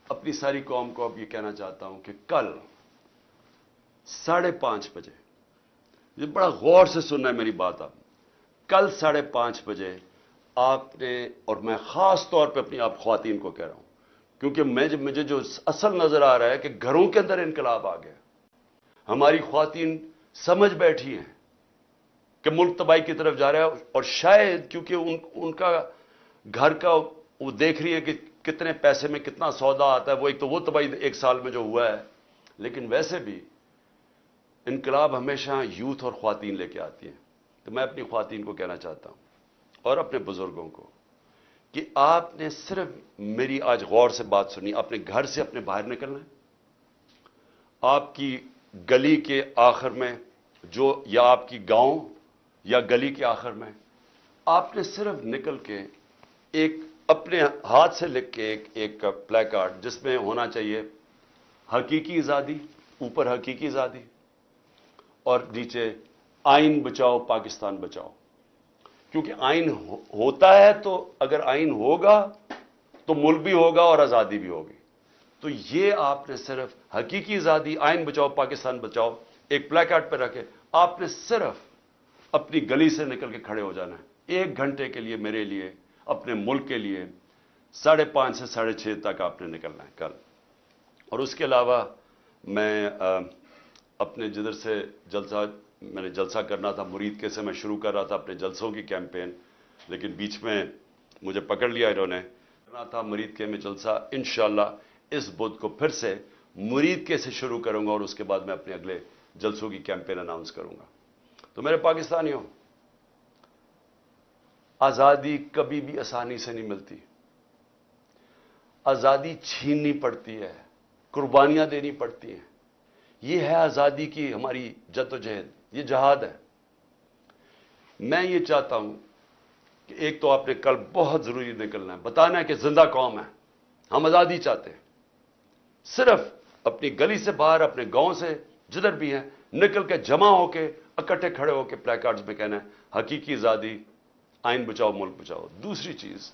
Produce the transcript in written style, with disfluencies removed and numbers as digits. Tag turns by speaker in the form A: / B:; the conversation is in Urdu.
A: اپنی ساری قوم کو اب یہ کہنا چاہتا ہوں کہ کل 5:30 بجے، یہ بڑا غور سے سننا ہے میری بات آپ، کل 5:30 بجے آپ نے، اور میں خاص طور پہ اپنی آپ خواتین کو کہہ رہا ہوں، کیونکہ مجھے جو اصل نظر آ رہا ہے کہ گھروں کے اندر انقلاب آ گیا، ہماری خواتین سمجھ بیٹھی ہیں کہ ملک تباہی کی طرف جا رہا ہے، اور شاید کیونکہ ان کا گھر کا وہ دیکھ رہی ہے کہ کتنے پیسے میں کتنا سودا آتا ہے، وہ ایک تو وہ تباہی 1 سال میں جو ہوا ہے، لیکن ویسے بھی انقلاب ہمیشہ یوتھ اور خواتین لے کے آتی ہیں۔ تو میں اپنی خواتین کو کہنا چاہتا ہوں اور اپنے بزرگوں کو کہ آپ نے صرف میری آج غور سے بات سنی، اپنے گھر سے اپنے باہر نکلنا ہے، آپ کی گلی کے آخر میں جو، یا آپ کی گاؤں یا گلی کے آخر میں، آپ نے صرف نکل کے ایک اپنے ہاتھ سے لکھ کے ایک پلے کارڈ جس میں ہونا چاہیے حقیقی آزادی، اوپر حقیقی آزادی اور نیچے آئین بچاؤ پاکستان بچاؤ، کیونکہ آئین ہوتا ہے تو اگر آئین ہوگا تو ملک بھی ہوگا اور آزادی بھی ہوگی۔ تو یہ آپ نے صرف حقیقی آزادی، آئین بچاؤ پاکستان بچاؤ ایک پلے کارڈ پہ رکھے، آپ نے صرف اپنی گلی سے نکل کے کھڑے ہو جانا ہے 1 گھنٹے کے لیے، میرے لیے، اپنے ملک کے لیے 5:30 سے 6:30 تک آپ نے نکلنا ہے کل۔ اور اس کے علاوہ میں اپنے جدھر سے میں نے جلسہ کرنا تھا، مرید کے سے میں شروع کر رہا تھا اپنے جلسوں کی کیمپین، لیکن بیچ میں مجھے پکڑ لیا انہوں نے، کرنا تھا مرید کے میں جلسہ، انشاءاللہ اس بدھ کو پھر سے مرید کے سے شروع کروں گا اور اس کے بعد میں اپنے اگلے جلسوں کی کیمپین اناؤنس کروں گا۔ تو میرے پاکستانیوں، آزادی کبھی بھی آسانی سے نہیں ملتی، آزادی چھیننی پڑتی ہے، قربانیاں دینی پڑتی ہیں، یہ ہے آزادی کی ہماری جدوجہد، یہ جہاد ہے۔ میں یہ چاہتا ہوں کہ ایک تو آپ نے کل بہت ضروری نکلنا ہے، بتانا ہے کہ زندہ قوم ہے، ہم آزادی چاہتے ہیں، صرف اپنی گلی سے باہر، اپنے گاؤں سے جدھر بھی ہیں نکل کے جمع ہو کے اکٹھے کھڑے ہو کے پلے کارڈز میں کہنا ہے حقیقی آزادی، آئین بچاؤ ملک بچاؤ۔ دوسری چیز،